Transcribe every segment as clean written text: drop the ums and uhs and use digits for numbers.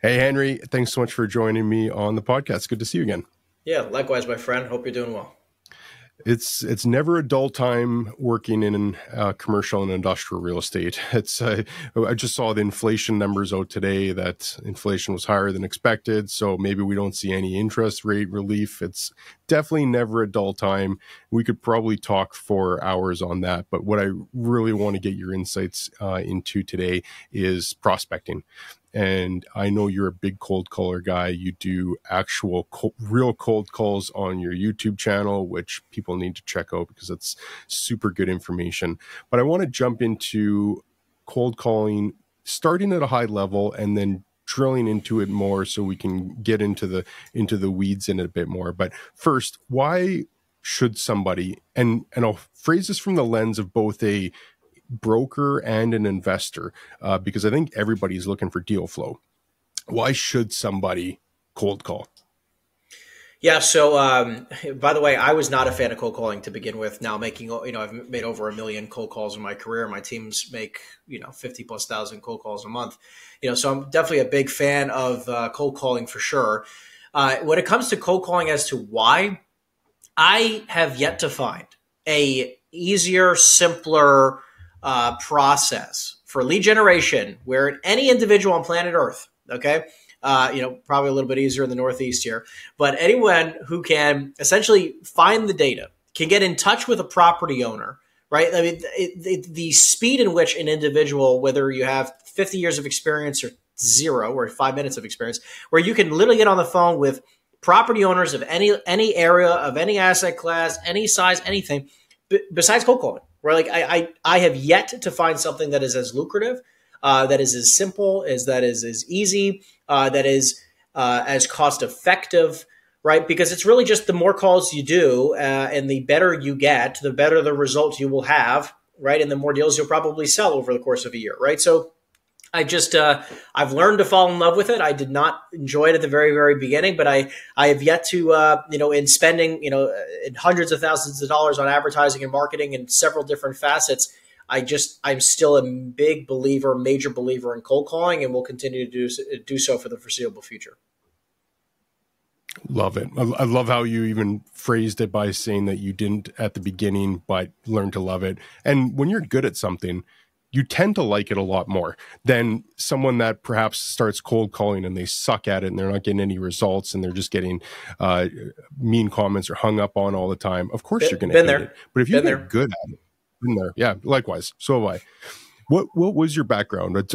Hey, Henry, thanks so much for joining me on the podcast. Good to see you again. Yeah, likewise, my friend. Hope you're doing well. It's never a dull time working in commercial and industrial real estate. I just saw the inflation numbers out today that inflation was higher than expected. So maybe we don't see any interest rate relief. It's definitely never a dull time. We could probably talk for hours on that. But what I really want to get your insights into today is prospecting. And I know you're a big cold caller guy. You do actual real cold calls on your YouTube channel, which people need to check out because it's super good information. But I want to jump into cold calling, starting at a high level and then drilling into it more so we can get into the weeds in it a bit more. But first, why should somebody, and I'll phrase this from the lens of both a broker and an investor, because I think everybody's looking for deal flow. Why should somebody cold call? Yeah. So, by the way, I was not a fan of cold calling to begin with. Now making, I've made over 1 million cold calls in my career. My teams make, 50,000+ cold calls a month. So I'm definitely a big fan of cold calling for sure. When it comes to cold calling as to why, I have yet to find a easier, simpler process for lead generation where any individual on planet Earth, okay, probably a little bit easier in the Northeast here, but anyone who can essentially find the data, can get in touch with a property owner, right? I mean, the speed in which an individual, whether you have 50 years of experience or 0 or 5 minutes of experience, where you can literally get on the phone with property owners of any area, of any asset class, any size, anything, besides cold calling. Right, like I have yet to find something that is as lucrative, that is as simple, that is as easy, that is as cost effective, right? Because it's really just the more calls you do, and the better you get, the better the results you will have, right? And the more deals you'll probably sell over the course of a year, right? So I've learned to fall in love with it. I did not enjoy it at the very, very beginning, but I have yet to, in spending, in hundreds of thousands of dollars on advertising and marketing in several different facets, I'm still a big believer, major believer in cold calling, and will continue to do so for the foreseeable future. Love it. I love how you even phrased it by saying that you didn't at the beginning, but learned to love it. And when you're good at something, you tend to like it a lot more than someone that perhaps starts cold calling and they suck at it and they're not getting any results and they're just getting mean comments or hung up on all the time. Of course, you're going to hate it. But if you get good at it, been there, yeah, likewise. So have I. What was your background?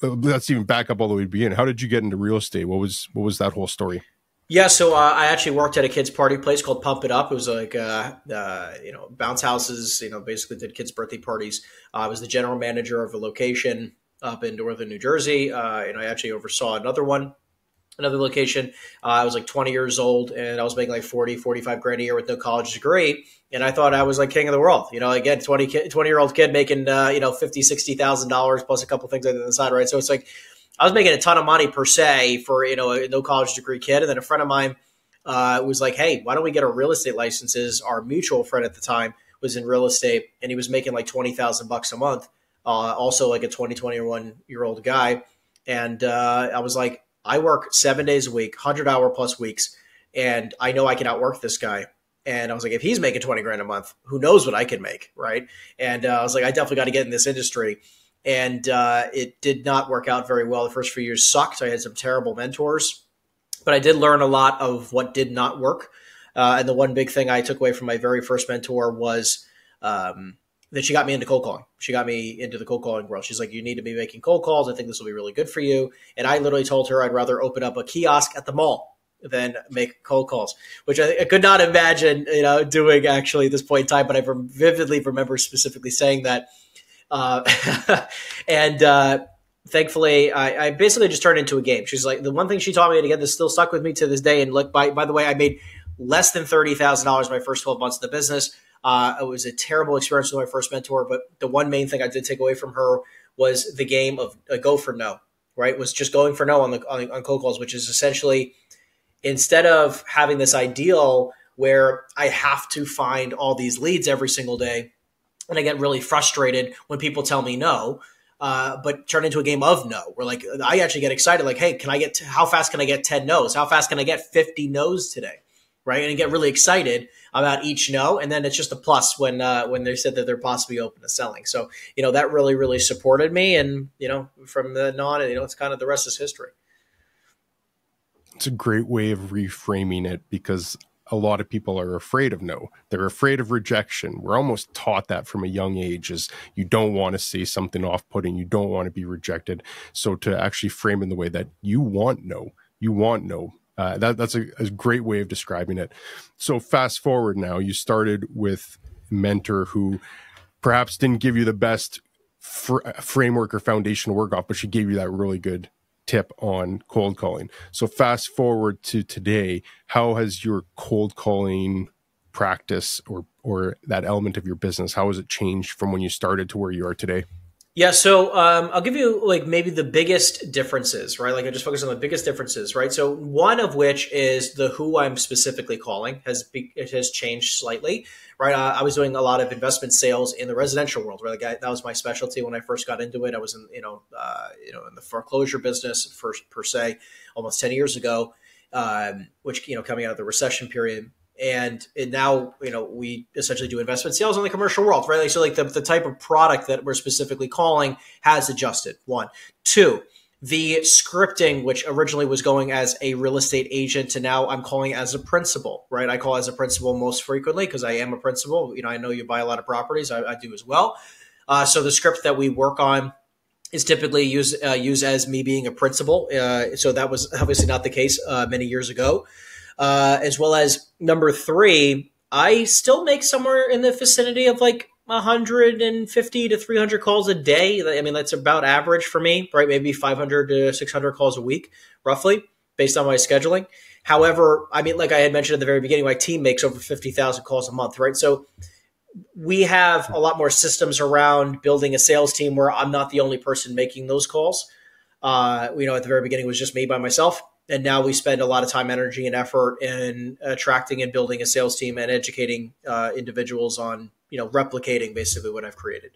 Let's even back up all the way to the beginning. How did you get into real estate? What was that whole story? Yeah, so I actually worked at a kids' party place called Pump It Up. It was like, bounce houses, basically did kids' birthday parties. I was the general manager of a location up in northern New Jersey. And I actually oversaw another location. I was like 20 years old and I was making like 45 grand a year with no college degree. And I thought I was like king of the world. Again, 20-year-old kid making, $50,000, $60,000 plus a couple things on the side, right? So it's like, I was making a ton of money per se for, a no college degree kid. And then a friend of mine was like, hey, why don't we get our real estate licenses? Our mutual friend at the time was in real estate and he was making like $20,000 a month. Also like a 21-year-old guy. And I was like, I work 7 days a week, 100-hour plus weeks. And I know I can outwork this guy. And I was like, if he's making 20 grand a month, who knows what I can make, right? And I was like, I definitely got to get in this industry. And it did not work out very well. The first few years sucked. I had some terrible mentors, but I did learn a lot of what did not work. And the one big thing I took away from my very first mentor was that she got me into cold calling. She got me into the cold calling world. She's like, you need to be making cold calls. I think this will be really good for you. And I literally told her I'd rather open up a kiosk at the mall than make cold calls, which I could not imagine, doing actually at this point in time. But I vividly remember specifically saying that. And thankfully, I basically just turned into a game. She's like, the one thing she taught me, and again, this still stuck with me to this day. And look, by the way, I made less than $30,000 my first 12 months in the business. It was a terrible experience with my first mentor, but the one main thing I did take away from her was the game of go for no, right? Was just going for no on cold calls, which is essentially, instead of having this ideal where I have to find all these leads every single day, and I get really frustrated when people tell me no, but turn into a game of no. Where like I actually get excited, like, hey, how fast can I get 10 no's? How fast can I get 50 no's today? Right, and get really excited about each no, and then it's just a plus when they said that they're possibly open to selling. So that really supported me, and from then on, it's kind of the rest is history. It's a great way of reframing it, because a lot of people are afraid of no. They're afraid of rejection. We're almost taught that from a young age, is you don't want to say something off-putting. You don't want to be rejected. So to actually frame in the way that you want no, that's a great way of describing it. So fast forward now, you started with a mentor who perhaps didn't give you the best framework or foundation to work off, but she gave you that really good tip on cold calling. So fast forward to today, how has your cold calling practice or that element of your business, how has it changed from when you started to where you are today? Yeah, so I'll give you like maybe the biggest differences, right? Like I just focus on the biggest differences, right? So one of which is the who I'm specifically calling it has changed slightly, right? I was doing a lot of investment sales in the residential world, right? Like that was my specialty when I first got into it. I was in in the foreclosure business per se, almost 10 years ago, which coming out of the recession period. And now, we essentially do investment sales in the commercial world, right? Like, so like the type of product that we're specifically calling has adjusted. 1, 2, the scripting, which originally was going as a real estate agent to now I'm calling as a principal, right? I call as a principal most frequently because I am a principal. I know you buy a lot of properties. I do as well. So the script that we work on is typically used as me being a principal. So that was obviously not the case many years ago. As well as number 3, I still make somewhere in the vicinity of like 150 to 300 calls a day. I mean, that's about average for me, right? Maybe 500 to 600 calls a week, roughly, based on my scheduling. However, I mean, like I had mentioned at the very beginning, my team makes over 50,000 calls a month, right? So we have a lot more systems around building a sales team where I'm not the only person making those calls. At the very beginning, it was just me by myself. And now we spend a lot of time, energy, and effort in attracting and building a sales team and educating individuals on, replicating basically what I've created.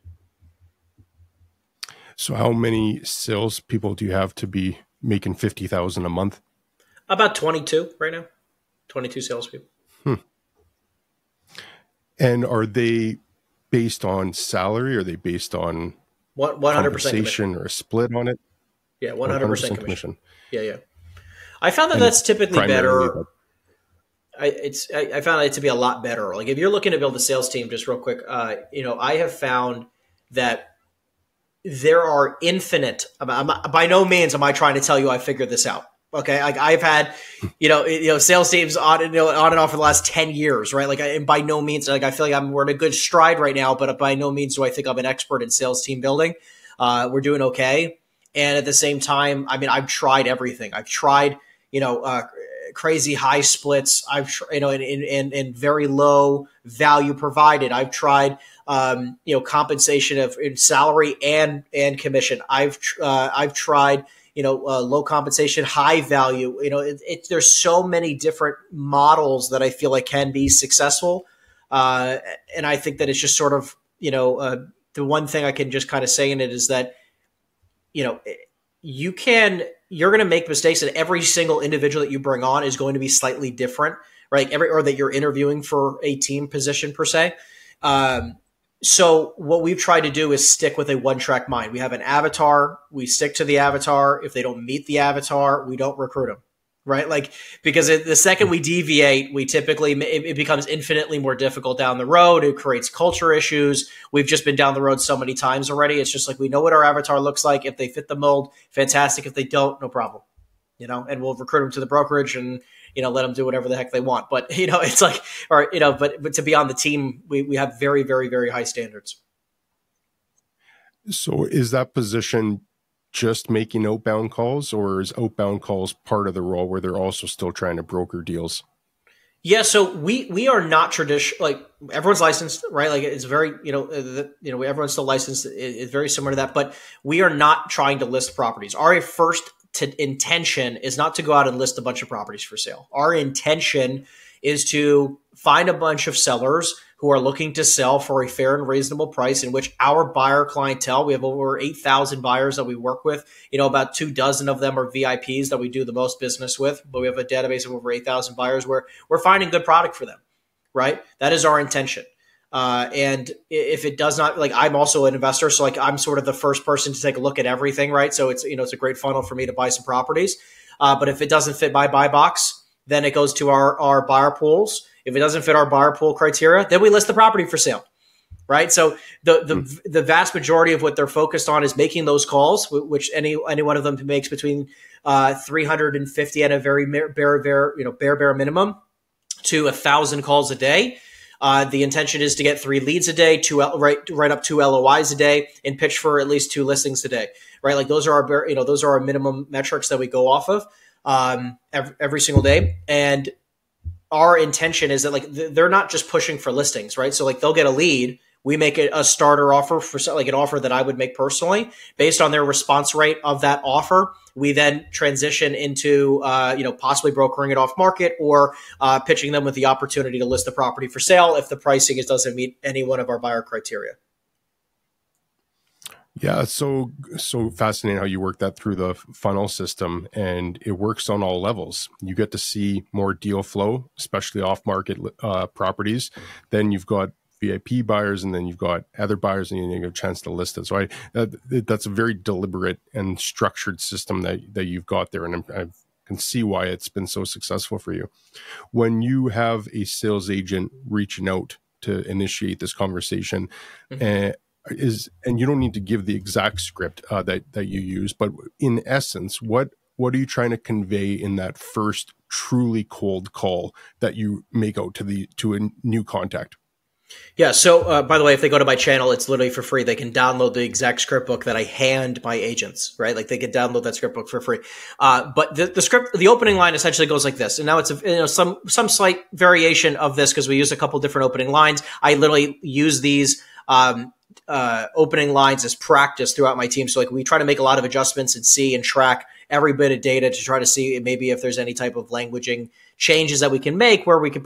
So how many salespeople do you have to be making 50,000 a month? About 22 right now. 22 salespeople. And are they based on salary? Or are they based on 100% compensation commission. or a split on it? Yeah, 100% commission. Yeah. I found And that's typically better. that- I found it to be a lot better. Like if you're looking to build a sales team, just real quick, I have found that there are infinite. By no means am I trying to tell you I figured this out. Okay, like I've had, sales teams on and off for the last 10 years, right? Like, and by no means, like I feel like we're in a good stride right now, but by no means do I think I'm an expert in sales team building. We're doing okay, and at the same time, I mean, I've tried everything. I've tried, crazy high splits. I've in very low value provided. I've tried compensation of salary and commission. I've tried low compensation, high value. There's so many different models that I feel like can be successful, and I think that it's just sort of the one thing I can just kind of say in it is that you're going to make mistakes, and every single individual that you bring on is going to be slightly different, right? Or that you're interviewing for a team position per se. So what we've tried to do is stick with a one-track mind. We have an avatar. We stick to the avatar. If they don't meet the avatar, we don't recruit them, right? Like, because the second we deviate, we typically, it becomes infinitely more difficult down the road. It creates culture issues. We've just been down the road so many times already. It's just like, we know what our avatar looks like. If they fit the mold, fantastic. If they don't, no problem, and we'll recruit them to the brokerage and, let them do whatever the heck they want. But, it's like, but to be on the team, we have very, very, very high standards. So is that position just making outbound calls, or is outbound calls part of the role where they're also still trying to broker deals? Yeah, so we are not traditional. Like everyone's licensed, right? Like it's very, everyone's still licensed. It's very similar to that, but we are not trying to list properties. Our first intention is not to go out and list a bunch of properties for sale. Our intention is to find a bunch of sellers who are looking to sell for a fair and reasonable price, in which our buyer clientele, we have over 8,000 buyers that we work with. About 24 of them are VIPs that we do the most business with, but we have a database of over 8,000 buyers where we're finding good product for them, right? That is our intention. And if it does not, I'm also an investor, so I'm sort of the first person to take a look at everything, right? So it's, it's a great funnel for me to buy some properties. But if it doesn't fit my buy box, then it goes to our buyer pools. If it doesn't fit our buyer pool criteria, then we list the property for sale, right? So the vast majority of what they're focused on is making those calls, which any one of them makes between 350 at a very bare minimum to 1,000 calls a day. The intention is to get 3 leads a day, write up 2 LOIs a day, and pitch for at least 2 listings a day, right? Those are our minimum metrics that we go off of every single day. And our intention is that they're not just pushing for listings, right? So they'll get a lead. We make it a starter offer for an offer that I would make personally based on their response rate of that offer. We then transition into, possibly brokering it off market or pitching them with the opportunity to list the property for sale if the pricing doesn't meet any one of our buyer criteria. Yeah, it's so fascinating how you work that through the funnel system, and it works on all levels. You get to see more deal flow, especially off-market properties. Then you've got VIP buyers, and then you've got other buyers, and you get a chance to list it. So that's a very deliberate and structured system that you've got there, and I can see why it's been so successful for you. When you have a sales agent reaching out to initiate this conversation, and you don't need to give the exact script that you use, but in essence, what are you trying to convey in that first truly cold call that you make out to a new contact? Yeah. So, by the way, if they go to my channel, it's literally for free. They can download the exact script book that I hand my agents, right? They can download that script book for free. But the opening line essentially goes like this. And now it's some slight variation of this because we use a couple different opening lines. I literally use these opening lines as practice throughout my team. So we try to make a lot of adjustments and see and track every bit of data to try to see maybe if there's any type of languaging changes that we can make where we could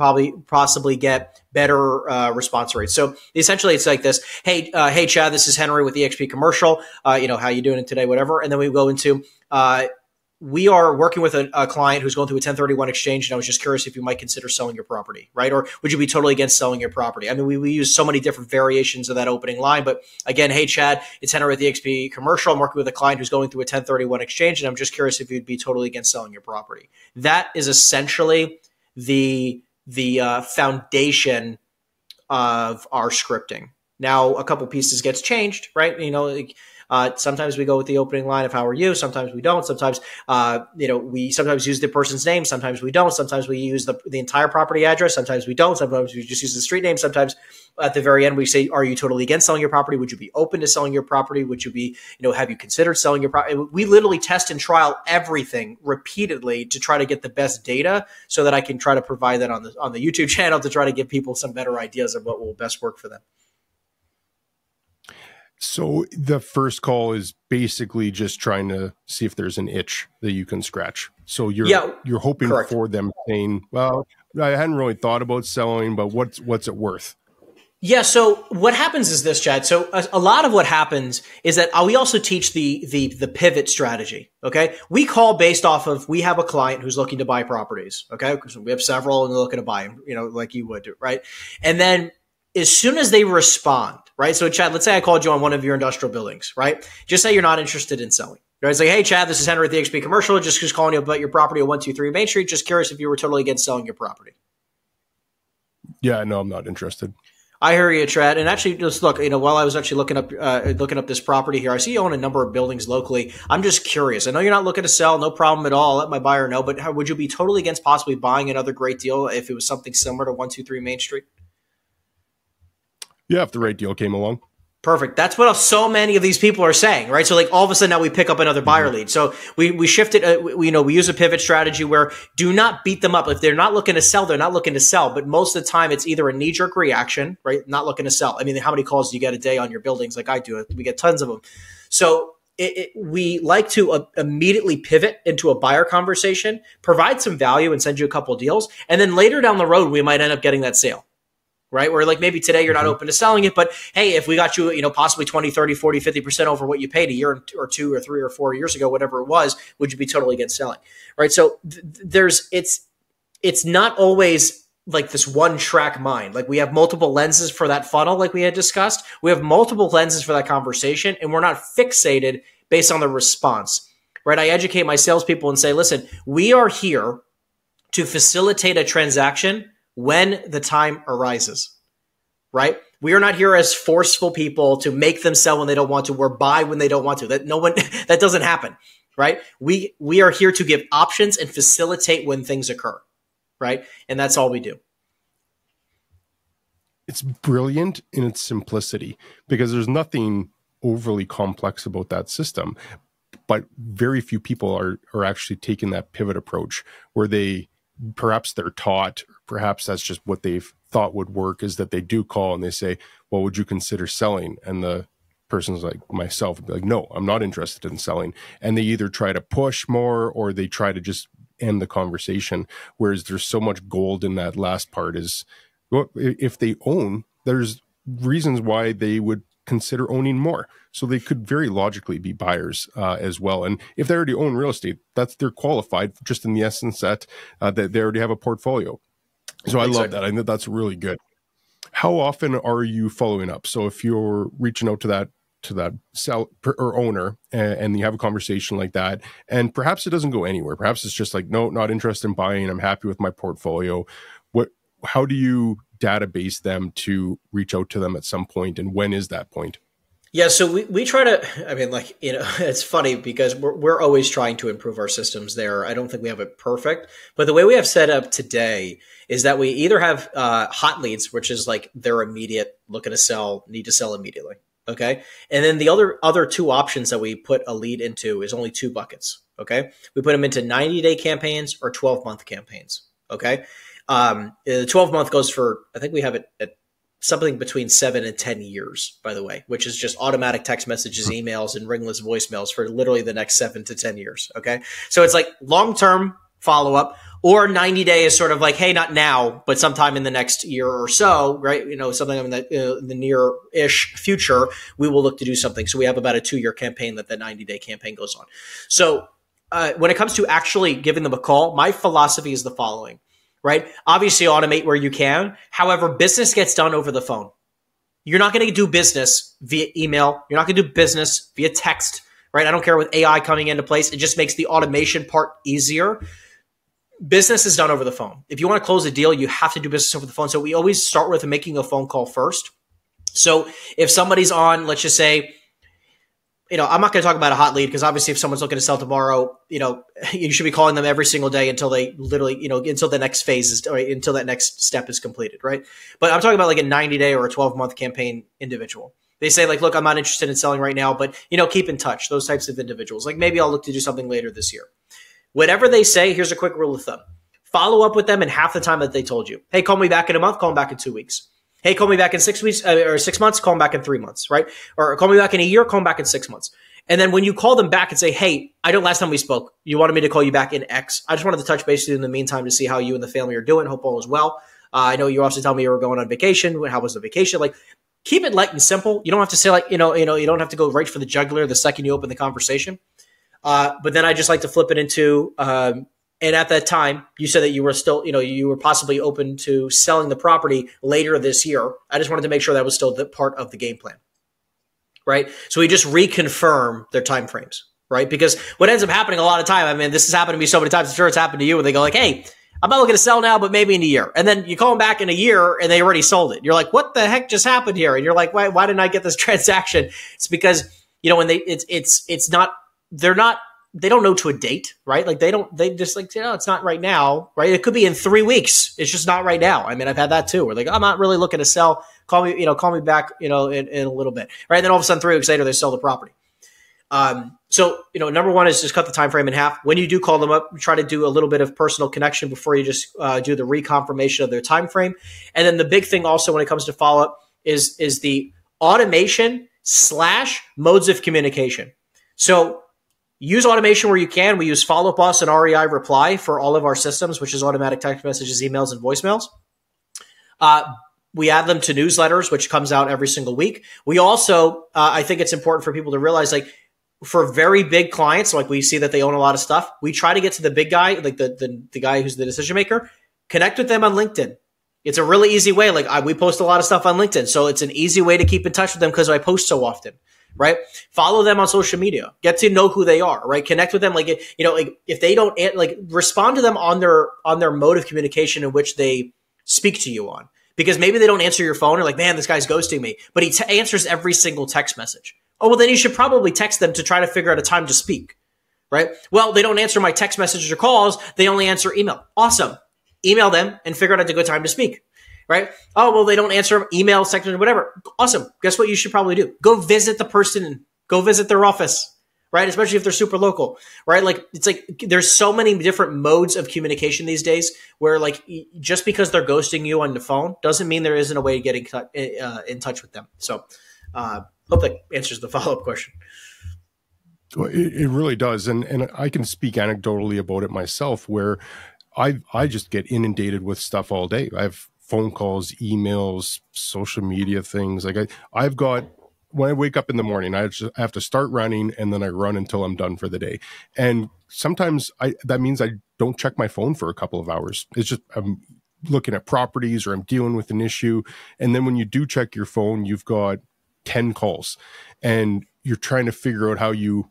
possibly get better response rates. So essentially it's like this. Hey, Chad, this is Henry with EXP Commercial. How you doing today? Whatever. And then we go into, we are working with a client who's going through a 1031 exchange, and I was just curious if you might consider selling your property, right? Or would you be totally against selling your property? I mean, we use so many different variations of that opening line, but again, hey, Chad, it's Henry with EXP Commercial. I'm working with a client who's going through a 1031 exchange, and I'm just curious if you'd be totally against selling your property. That is essentially the foundation of our scripting. Now, a couple pieces gets changed, right? Sometimes we go with the opening line of how are you? Sometimes we don't. Sometimes, we sometimes use the person's name. Sometimes we don't. Sometimes we use the entire property address. Sometimes we don't. Sometimes we just use the street name. Sometimes at the very end, we say, are you totally against selling your property? Would you be open to selling your property? Would you be, have you considered selling your property? We literally test and trial everything repeatedly to try to get the best data so that I can try to provide that on the YouTube channel to try to give people some better ideas of what will best work for them. So the first call is basically just trying to see if there's an itch that you can scratch. So you're hoping correct. For them saying, well, I hadn't really thought about selling, but what's it worth? Yeah. So what happens is this, Chad. So a lot of what happens is that we also teach the pivot strategy. Okay. We call based off of, we have a client who's looking to buy properties. Okay. Because we have several and they're looking to buy them, like you would do. Right. And then as soon as they respond, right? So Chad, let's say I called you on one of your industrial buildings, right? Just say you're not interested in selling. Right? It's like, hey, Chad, this is Henry at the XP Commercial. Just calling you about your property at 123 Main Street. Just curious if you were totally against selling your property. Yeah, no, I'm not interested. I hear you, Chad. And actually, just look, while I was actually looking up this property here, I see you own a number of buildings locally. I'm just curious. I know you're not looking to sell, no problem at all. I'll let my buyer know. But would you be totally against possibly buying another great deal if it was something similar to 123 Main Street? Yeah, if the right deal came along. Perfect. That's what so many of these people are saying, right? So all of a sudden now we pick up another buyer lead. So we shifted, we use a pivot strategy where do not beat them up. If they're not looking to sell, they're not looking to sell. But most of the time it's either a knee-jerk reaction, right? Not looking to sell. I mean, how many calls do you get a day on your buildings like I do? We get tons of them. So we like to immediately pivot into a buyer conversation, provide some value and send you a couple of deals. And then later down the road, we might end up getting that sale. right? Where like maybe today you're not open to selling it, but hey, if we got you, possibly 20, 30, 40, 50% over what you paid a year or 2 or 3 or 4 years ago, whatever it was, would you be totally against selling, right? So it's not always like this one track mind. Like we have multiple lenses for that funnel, like we had discussed. We have multiple lenses for that conversation, and we're not fixated based on the response, right? I educate my salespeople and say, listen, we are here to facilitate a transaction when the time arises, right? We are not here as forceful people to make them sell when they don't want to or buy when they don't want to. That doesn't happen, right? We are here to give options and facilitate when things occur. Right. And that's all we do. It's brilliant in its simplicity because there's nothing overly complex about that system. But very few people are actually taking that pivot approach where perhaps they're taught, perhaps that's just what they've thought would work, is that they do call and they say, well, would you consider selling? And the person's like myself would be like, no, I'm not interested in selling. And they either try to push more or they try to just end the conversation, whereas there's so much gold in that last part. Is, well, if they own, there's reasons why they would consider owning more, so they could very logically be buyers as well. And if they already own real estate, they're qualified just in the essence that they already have a portfolio. So I love that. I think that's really good. How often are you following up? So if you're reaching out to that sell or owner and you have a conversation like that, and perhaps it doesn't go anywhere, perhaps it's just like, no, not interested in buying, I'm happy with my portfolio, how do you database them to reach out to them at some point, and when is that point? Yeah, so we try to, it's funny because we're always trying to improve our systems there. I don't think we have it perfect, but the way we have set up today is that we either have hot leads, which is like they're immediate, looking to sell, need to sell immediately. Okay. And then the other two options that we put a lead into is only 2 buckets. Okay. We put them into 90-day campaigns or 12-month campaigns. Okay. The 12-month goes for, I think we have it at something between 7 and 10 years, by the way, which is just automatic text messages, emails, and ringless voicemails for literally the next 7 to 10 years. Okay. So it's like long-term follow-up, or 90-day is sort of like, hey, not now, but sometime in the next year or so, right? Something in the near-ish future, we will look to do something. So we have about a 2-year campaign that the 90-day campaign goes on. So when it comes to actually giving them a call, my philosophy is the following, right? Obviously, automate where you can. However, business gets done over the phone. You're not going to do business via email. You're not going to do business via text, right? I don't care with AI coming into place. It just makes the automation part easier. Business is done over the phone. If you want to close a deal, you have to do business over the phone. So we always start with making a phone call first. So if somebody's on, let's just say, I'm not going to talk about a hot lead because obviously if someone's looking to sell tomorrow, you should be calling them every single day until they literally, until the next phase is, or until that next step is completed, right? But I'm talking about like a 90-day or a 12-month campaign individual. They say like, look, I'm not interested in selling right now, but keep in touch. Those types of individuals, like maybe I'll look to do something later this year. Whatever they say, here's a quick rule of thumb. Follow up with them in half the time that they told you. Hey, call me back in a month, call them back in 2 weeks. Hey, call me back in 6 weeks or 6 months, call them back in 3 months, right? Or call me back in a year, call them back in 6 months. And then when you call them back and say, hey, I know last time we spoke, you wanted me to call you back in X. I just wanted to touch base with you in the meantime to see how you and the family are doing. Hope all is well. I know you also tell me you were going on vacation. How was the vacation? Like, keep it light and simple. You don't have to say like, you don't have to go right for the jugular the second you open the conversation. But then I just like to flip it into, and at that time, you said that you were still, you were possibly open to selling the property later this year. I just wanted to make sure that was still the part of the game plan, right? So we just reconfirm their timeframes, right? Because what ends up happening a lot of time, this has happened to me so many times, I'm sure it's happened to you, where they go like, hey, I'm not looking to sell now, but maybe in a year. And then you call them back in a year and they already sold it. You're like, what the heck just happened here? And you're like, why didn't I get this transaction? It's because, when they don't know to a date, right? Like they just like, it's not right now, right? It could be in 3 weeks. It's just not right now. I've had that too. Where like, I'm not really looking to sell. Call me back, in a little bit, right? And then all of a sudden 3 weeks later, they sell the property. So, number one is just cut the time frame in half. When you do call them up, try to do a little bit of personal connection before you just do the reconfirmation of their time frame. And then the big thing also when it comes to follow up is the automation / modes of communication. So use automation where you can. We use Follow Up Us and REI Reply for all of our systems, which is automatic text messages, emails, and voicemails. We add them to newsletters, which comes out every single week. We also, I think it's important for people to realize, like, for very big clients, like we see that they own a lot of stuff, we try to get to the big guy, like the guy who's the decision maker, connect with them on LinkedIn. It's a really easy way. Like we post a lot of stuff on LinkedIn. So it's an easy way to keep in touch with them because I post so often, right? Follow them on social media, get to know who they are, right? Connect with them. Like, you know, like if they don't, like, respond to them on their mode of communication in which they speak to you on, because maybe they don't answer your phone or like, man, this guy's ghosting me, but he answers every single text message. Oh, well, then you should probably text them to try to figure out a time to speak, right? Well, they don't answer my text messages or calls. They only answer email. Awesome. Email them and figure out a good time to speak, right? Oh, well, they don't answer email, text, or whatever. Awesome. Guess what you should probably do? Go visit the person. Go visit their office, right? Especially if they're super local, right? Like, it's like there's so many different modes of communication these days where, like, just because they're ghosting you on the phone doesn't mean there isn't a way to get in touch with them. So, hope that answers the follow-up question. Well, it really does. And I can speak anecdotally about it myself, where I just get inundated with stuff all day. I have phone calls, emails, social media things. Like I've got, when I wake up in the morning, I have to start running, and then I run until I'm done for the day. And sometimes that means I don't check my phone for a couple of hours. It's just, I'm looking at properties or I'm dealing with an issue. And then when you do check your phone, you've got 10 calls and you're trying to figure out how you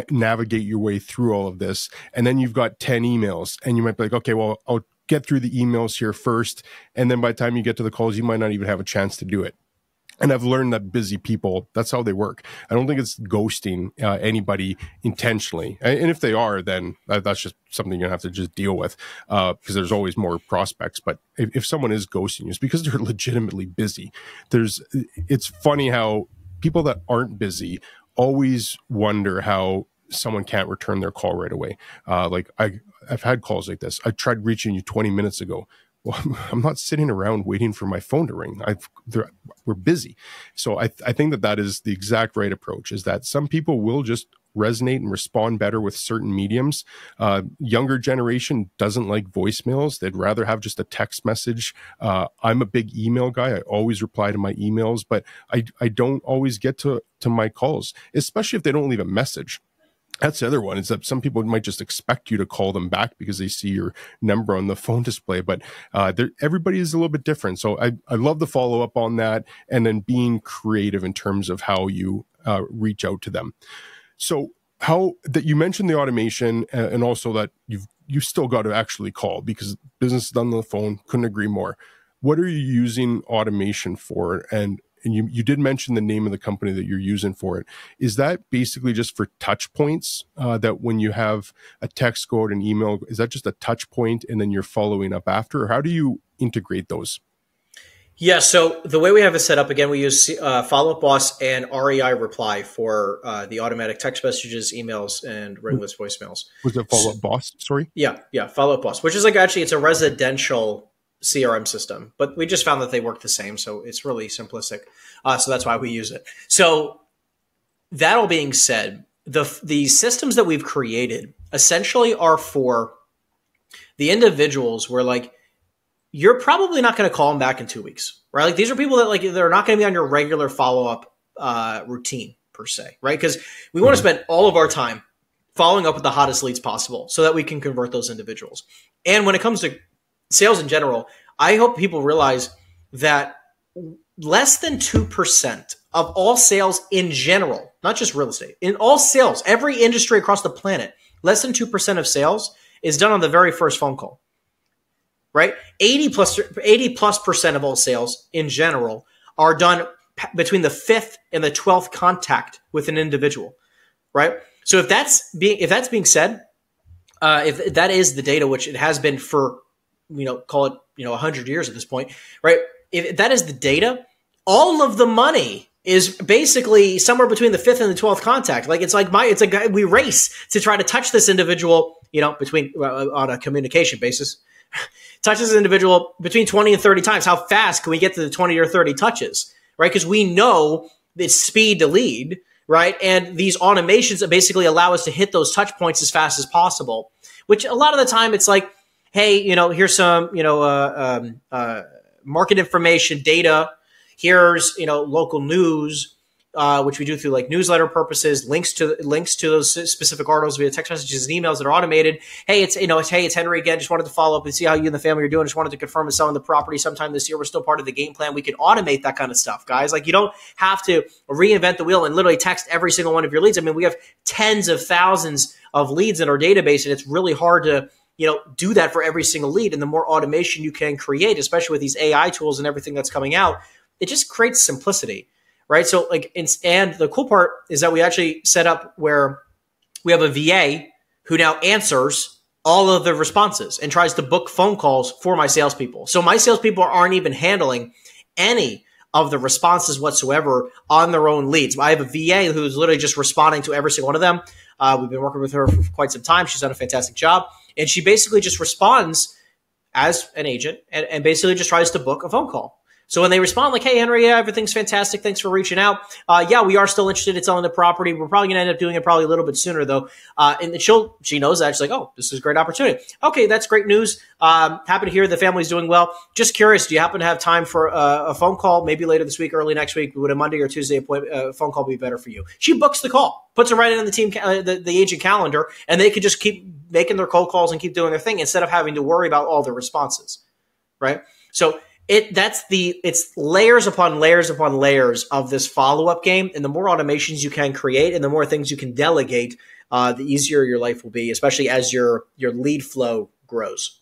navigate your way through all of this. And then you've got 10 emails and you might be like, okay, well, I'll get through the emails here first. And then by the time you get to the calls, you might not even have a chance to do it. And I've learned that busy people, that's how they work. I don't think it's ghosting anybody intentionally. And if they are, then that's just something you're going to have to just deal with because there's always more prospects. But if someone is ghosting you, it's because they're legitimately busy. It's funny how people that aren't busy always wonder how someone can't return their call right away. Like I've had calls like this. I tried reaching you 20 minutes ago. Well, I'm not sitting around waiting for my phone to ring. We're busy. So I think that is the exact right approach, is that some people will just resonate and respond better with certain mediums. Younger generation doesn't like voicemails. They'd rather have just a text message. I'm a big email guy. I always reply to my emails, but I don't always get to my calls, especially if they don't leave a message. That's the other one, is that some people might just expect you to call them back because they see your number on the phone display, but everybody is a little bit different. So I love the follow-up on that, and then being creative in terms of how you reach out to them. So how that you mentioned the automation, and also that you've still got to actually call because business is done on the phone. Couldn't agree more. What are you using automation for? And you did mention the name of the company that you're using for it. Is that basically just for touch points, that when you have a text go out, an email, is that just a touch point and then you're following up after? Or how do you integrate those? Yeah, so the way we have it set up, again, we use Follow-Up Boss and REI Reply for the automatic text messages, emails, and ringless voicemails. Was it Follow-Up Boss? Sorry? Yeah, Follow-Up Boss, which is like, actually, it's a residential CRM system, but we just found that they work the same. So it's really simplistic. So that's why we use it. So that all being said, the systems that we've created essentially are for the individuals where, like, you're probably not going to call them back in 2 weeks, right? Like, these are people that, like, they're not going to be on your regular follow-up routine per se, right? Because we want to spend all of our time following up with the hottest leads possible so that we can convert those individuals. And when it comes to sales in general, I hope people realize that less than 2% of all sales in general, not just real estate, in all sales, every industry across the planet, less than 2% of sales is done on the very first phone call, right? 80 plus percent of all sales in general are done between the 5th and the 12th contact with an individual, right? So if that's being said, if that is the data, which it has been for, call it, 100 years at this point, right? If that is the data, all of the money is basically somewhere between the 5th and the 12th contact. Like, we race to try to touch this individual, on a communication basis, touch this individual between 20 and 30 times. How fast can we get to the 20 or 30 touches, right? Because we know it's speed to lead, right? And these automations that basically allow us to hit those touch points as fast as possible, which a lot of the time it's like, hey, here's some, market information, data. Here's, local news, which we do through like newsletter purposes, links to those specific articles via text messages and emails that are automated. Hey, it's Henry again. Just wanted to follow up and see how you and the family are doing. Just wanted to confirm and selling the property sometime this year. We're still part of the game plan. We can automate that kind of stuff, guys. Like, you don't have to reinvent the wheel and literally text every single one of your leads. I mean, we have tens of thousands of leads in our database, and it's really hard to do that for every single lead. And the more automation you can create, especially with these AI tools and everything that's coming out, it just creates simplicity, right? So and the cool part is that we actually set up where we have a VA who now answers all of the responses and tries to book phone calls for my salespeople. So my salespeople aren't even handling any of the responses whatsoever on their own leads. I have a VA who's literally just responding to every single one of them. We've been working with her for quite some time. She's done a fantastic job. And she basically just responds as an agent and basically just tries to book a phone call. So when they respond like, hey, Henry, yeah, everything's fantastic. Thanks for reaching out. Yeah, we are still interested in selling the property. We're probably going to end up doing it probably a little bit sooner, though. And she knows that. She's like, oh, this is a great opportunity. Okay, that's great news. Happy to hear the family's doing well. Just curious, do you happen to have time for a phone call maybe later this week, early next week? Would a Monday or Tuesday phone call be better for you? She books the call, puts it right in the agent calendar, and they could just keep making their cold calls and keep doing their thing instead of having to worry about all the responses, right? So it's layers upon layers upon layers of this follow-up game. And the more automations you can create and the more things you can delegate, the easier your life will be, especially as your lead flow grows.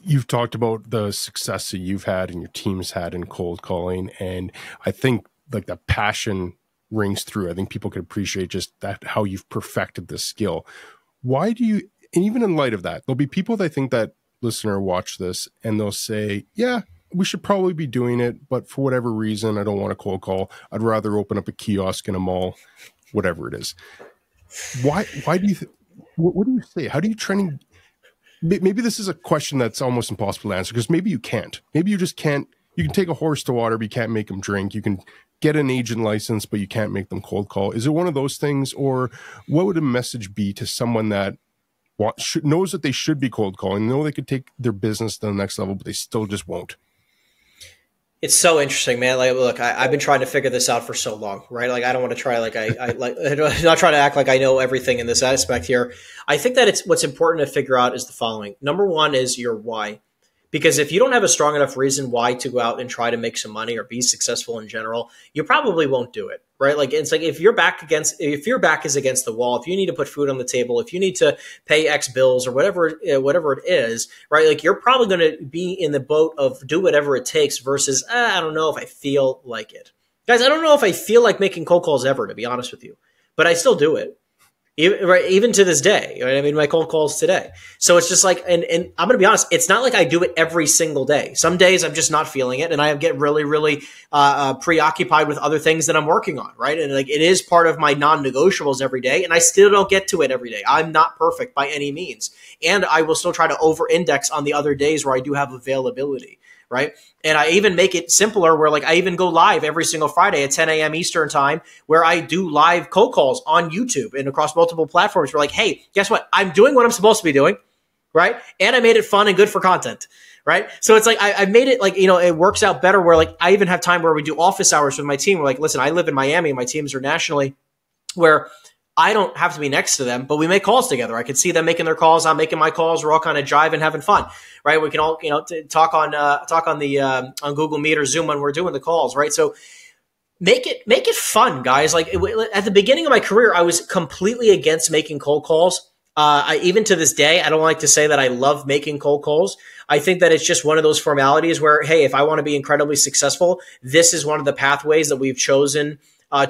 You've talked about the success that you've had and your team's had in cold calling. And I think like the passion rings through. I think people could appreciate just that, how you've perfected this skill. Why do you, and even in light of that, there'll be people that think that listener watch this and they'll say, yeah, we should probably be doing it, but for whatever reason, I don't want to cold call. I'd rather open up a kiosk in a mall, whatever it is. Why do you, what do you say? How do you train? Maybe this is a question that's almost impossible to answer because maybe you can't. Maybe you just can't. You can take a horse to water, but you can't make them drink. You can get an agent license, but you can't make them cold call. Is it one of those things, or what would a message be to someone that knows that they should be cold calling, know they could take their business to the next level, but they still just won't? It's so interesting, man. Like, look, I've been trying to figure this out for so long, right? Like, I don't want to try, like, I'm not trying to act like I know everything in this aspect here. I think that what's important to figure out is the following. Number one is your why. Because if you don't have a strong enough reason why to go out and try to make some money or be successful in general, you probably won't do it, right? Like, it's like if your back is against the wall, if you need to put food on the table, if you need to pay X bills or whatever it is, right? Like, you're probably going to be in the boat of do whatever it takes versus I don't know if I feel like it, guys. I don't know if I feel like making cold calls ever, to be honest with you, but I still do it. Even to this day, right? I mean, my cold calls today. So it's just like, and I'm going to be honest, it's not like I do it every single day. Some days I'm just not feeling it, and I get really, really preoccupied with other things that I'm working on, right? And like, it is part of my non-negotiables every day, and I still don't get to it every day. I'm not perfect by any means, and I will still try to over-index on the other days where I do have availability. Right. And I even make it simpler where like I even go live every single Friday at 10 a.m. Eastern time where I do live cold calls on YouTube and across multiple platforms. We're like, hey, guess what? I'm doing what I'm supposed to be doing. Right. And I made it fun and good for content. Right. So it's like I made it like, it works out better where like I even have time where we do office hours with my team. We're like, listen, I live in Miami and my teams are nationally, where I don't have to be next to them, but we make calls together. I can see them making their calls. I'm making my calls. We're all kind of jiving, having fun, right? We can all, talk on Google Meet or Zoom when we're doing the calls, right? So make it fun, guys. Like at the beginning of my career, I was completely against making cold calls. Even to this day, I don't like to say that I love making cold calls. I think that it's just one of those formalities where, hey, if I want to be incredibly successful, this is one of the pathways that we've chosen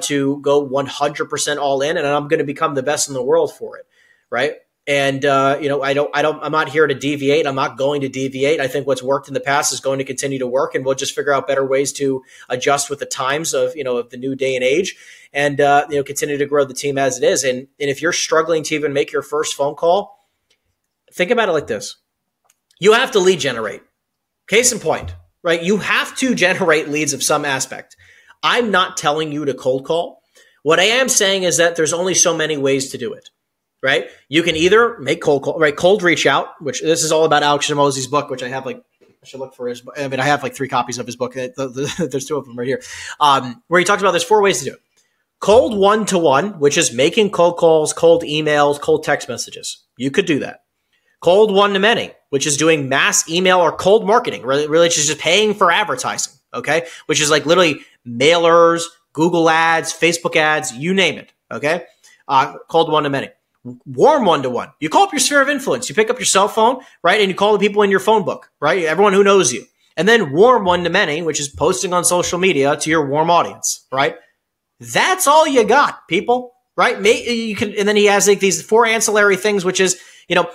to go 100% all in, and I'm going to become the best in the world for it, right? And I'm not here to deviate. I'm not going to deviate. I think what's worked in the past is going to continue to work, and we'll just figure out better ways to adjust with the times of the new day and age, and continue to grow the team as it is. And if you're struggling to even make your first phone call, think about it like this: you have to lead generate. Case in point, right? You have to generate leads of some aspect. I'm not telling you to cold call. What I am saying is that there's only so many ways to do it, right? You can either make cold call, right? Cold reach out, which this is all about Alex Hormozi's book, which I have like I should look for his book. I mean, I have like 3 copies of his book. There's 2 of them right here, where he talks about there's 4 ways to do it. Cold one-to-one, which is making cold calls, cold emails, cold text messages. You could do that. Cold one-to-many, which is doing mass email or cold marketing, really just paying for advertising, okay? Which is like literally mailers, Google ads, Facebook ads, you name it, okay? Cold one-to-many. Warm one-to-one. You call up your sphere of influence. You pick up your cell phone, right? And you call the people in your phone book, right? Everyone who knows you. And then warm one-to-many, which is posting on social media to your warm audience, right? That's all you got, people, right? You can, and then he has like these 4 ancillary things, which is,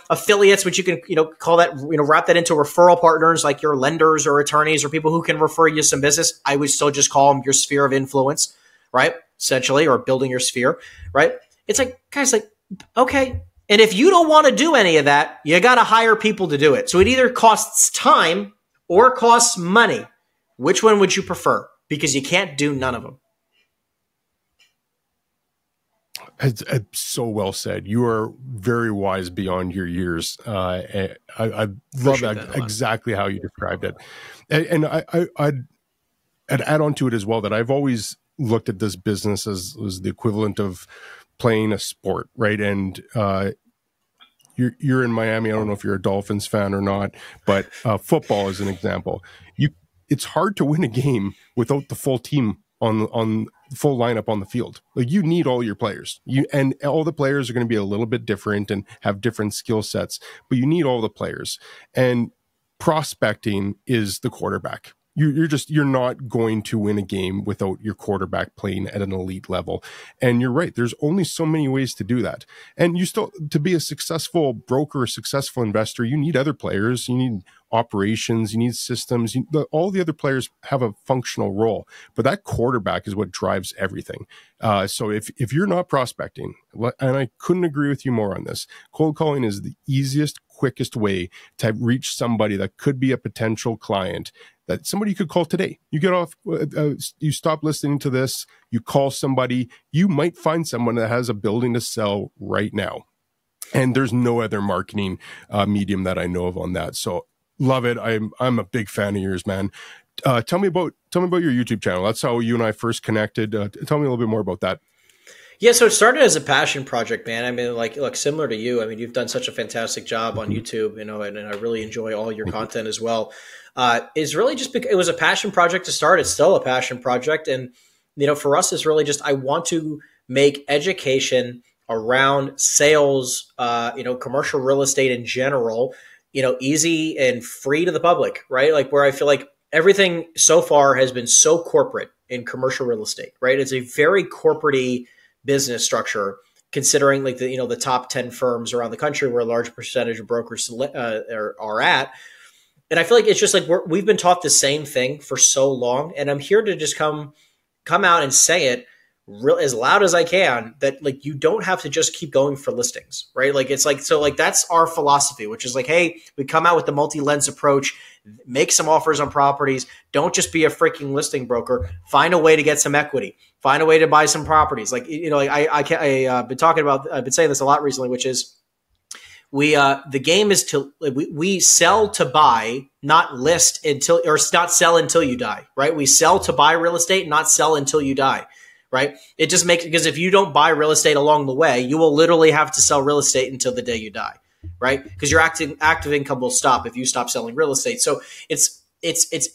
affiliates, which you can, call that, wrap that into referral partners like your lenders or attorneys or people who can refer you some business. I would still just call them your sphere of influence, right? Essentially, or building your sphere, right? It's like, guys, like, okay. And if you don't want to do any of that, you got to hire people to do it. So it either costs time or costs money. Which one would you prefer? Because you can't do none of them. It's so well said. You are very wise beyond your years. I love that exactly how you described it. And I'd add on to it as well that I've always looked at this business as the equivalent of playing a sport, right? And you're in Miami. I don't know if you're a Dolphins fan or not, but football is an example. It's hard to win a game without the full team on full lineup on the field. Like, you need all your players. And all the players are going to be a little bit different and have different skill sets, but you need all the players. And prospecting is the quarterback. You're not going to win a game without your quarterback playing at an elite level. And you're right. There's only so many ways to do that. And to be a successful broker, a successful investor, you need other players. You need operations, you need systems. All the other players have a functional role, but that quarterback is what drives everything. So if you're not prospecting, and I couldn't agree with you more on this, cold calling is the easiest, quickest way to reach somebody that could be a potential client, that somebody you could call today. You get off, you stop listening to this, you call somebody, you might find someone that has a building to sell right now. And there's no other marketing medium that I know of on that. So love it. I'm a big fan of yours, man. Tell me about your YouTube channel. That's how you and I first connected. Tell me a little bit more about that. Yeah, so it started as a passion project, man. I mean, like similar to you. I mean, you've done such a fantastic job on YouTube, and I really enjoy all your content as well. It's really just because it was a passion project to start. It's still a passion project, and for us, it's really just I want to make education around sales, commercial real estate in general, easy and free to the public, right? Like, where I feel like everything so far has been so corporate in commercial real estate, right? It's a very corporate-y business structure, considering like the top 10 firms around the country where a large percentage of brokers are at. And I feel like it's just like we've been taught the same thing for so long. And I'm here to just come out and say it as loud as I can, that like you don't have to just keep going for listings, right? Like it's like, so like that's our philosophy, which is like, hey, we come out with the multi-lens approach, make some offers on properties. Don't just be a freaking listing broker. Find a way to get some equity. Find a way to buy some properties. Like, I've been saying this a lot recently, which is the game is we sell to buy, not list until, or not sell until you die, right? We sell to buy real estate, not sell until you die. Right? It just makes, because if you don't buy real estate along the way, you will literally have to sell real estate until the day you die, right? Because your active income will stop if you stop selling real estate. So it's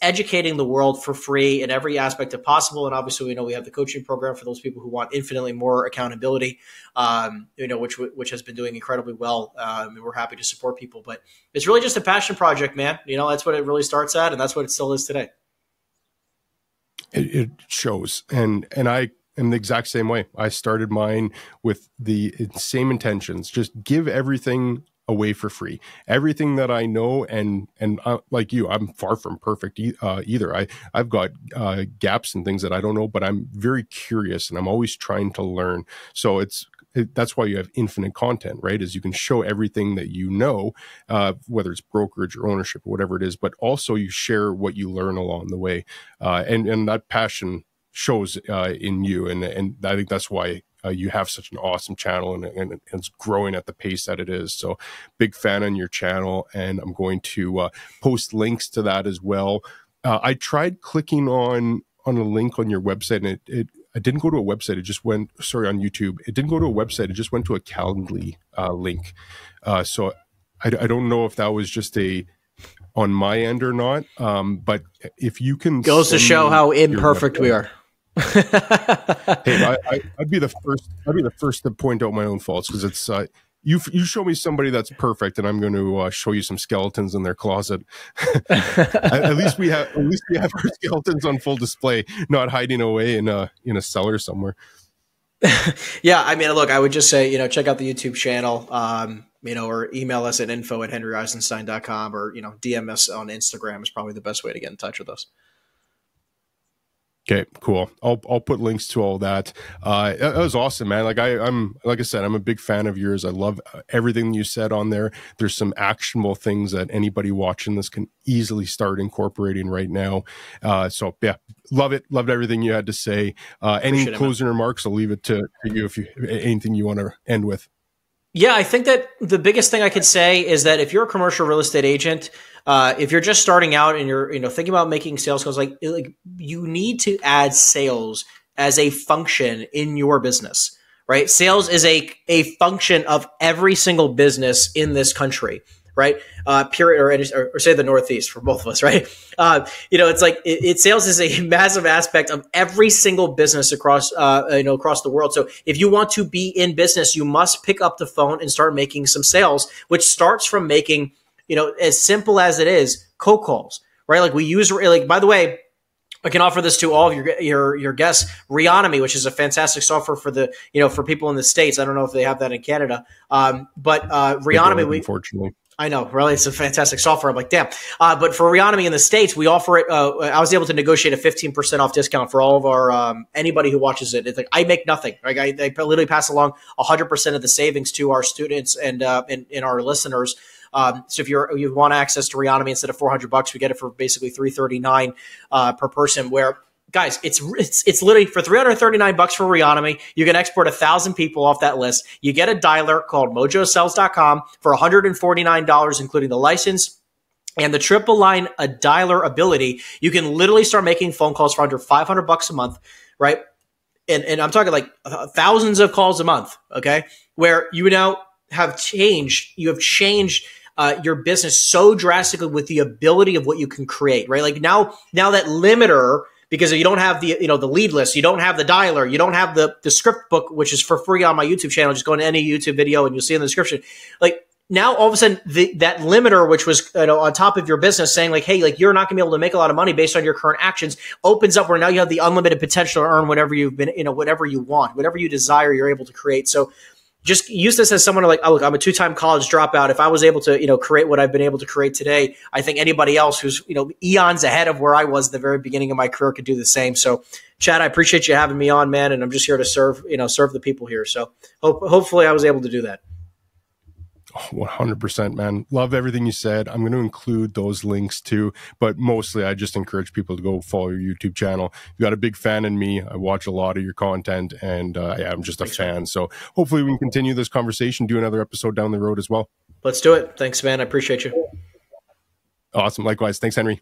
educating the world for free in every aspect of possible. And obviously, we know we have the coaching program for those people who want infinitely more accountability, which has been doing incredibly well. And we're happy to support people, but it's really just a passion project, man. That's what it really starts at, and that's what it still is today. It shows, and I am the exact same way. I started mine with the same intentions. Just give everything away for free. Everything that I know, and like you, I'm far from perfect either. I've got gaps and things that I don't know, but I'm very curious and I'm always trying to learn. So that's why you have infinite content, right? Is you can show everything that you know, whether it's brokerage or ownership or whatever it is, but also you share what you learn along the way. And that passion shows in you. And I think that's why you have such an awesome channel, and it's growing at the pace that it is. So big fan on your channel, and I'm going to post links to that as well. I tried clicking on a link on your website, and it didn't go to a website. It just went, sorry, on YouTube. It didn't go to a website. It just went to a Calendly link. So I don't know if that was just on my end or not. But if you can, goes to show how imperfect we are. Hey, I'd be the first. I'd be the first to point out my own faults, because it's you show me somebody that's perfect, and I'm going to show you some skeletons in their closet. At least we have our skeletons on full display, not hiding away in a cellar somewhere. Yeah, I mean, look, I would just say, check out the YouTube channel, or email us at info@henryeisenstein.com, or, DM us on Instagram is probably the best way to get in touch with us. Okay, cool. I'll put links to all that. That was awesome, man. Like I said, I'm a big fan of yours. I love everything you said on there. There's some actionable things that anybody watching this can easily start incorporating right now. So yeah, love it. Loved everything you had to say. Any closing remarks? I'll leave it to you if you anything you want to end with. Yeah, I think that the biggest thing I could say is that if you're a commercial real estate agent, if you're just starting out and you're thinking about making sales calls, like you need to add sales as a function in your business, right? Sales is a function of every single business in this country, right? Period, or say the Northeast for both of us, right? It's like sales is a massive aspect of every single business across the world. So if you want to be in business, you must pick up the phone and start making some sales, which starts from making, as simple as it is, cold calls, right? Like we use, by the way, I can offer this to all of your guests. Reonomy, which is a fantastic software for for people in the States. I don't know if they have that in Canada, but Reonomy, unfortunately. I know, really, it's a fantastic software. I'm like, damn. But for Reonomy in the States, we offer it. I was able to negotiate a 15% off discount for all of our anybody who watches it. It's like I make nothing. Like I literally pass along 100% of the savings to our students and our listeners. So if you want access to Reonomy instead of $400, we get it for basically $339 per person. Where guys, it's literally for $339 for Reonomy. You can export 1,000 people off that list. You get a dialer called mojosells.com for $149, including the license and the triple line a dialer ability. You can literally start making phone calls for under $500 a month, right? And I'm talking like thousands of calls a month, okay? Where you now have changed your business so drastically with the ability of what you can create, right? Like now that limiter, because you don't have the lead list, you don't have the dialer, you don't have the script book, which is for free on my YouTube channel. Just go into any YouTube video and you'll see in the description. Like now, all of a sudden, that limiter, which was on top of your business, saying like, hey, like you're not going to be able to make a lot of money based on your current actions, opens up where now you have the unlimited potential to earn whatever whatever you want, whatever you desire, you're able to create. So just use this as someone like, oh, look, I'm a 2-time college dropout. If I was able to, create what I've been able to create today, I think anybody else who's, eons ahead of where I was at the very beginning of my career could do the same. So Chad, I appreciate you having me on, man. And I'm just here to serve the people here. So hopefully I was able to do that. 100%, man. Love everything you said. I'm going to include those links too, but mostly I just encourage people to go follow your YouTube channel. You got a big fan in me. I watch a lot of your content, and I'm just a fan. So hopefully we can continue this conversation, do another episode down the road as well. Let's do it. Thanks, man. I appreciate you. Awesome. Likewise. Thanks, Henry.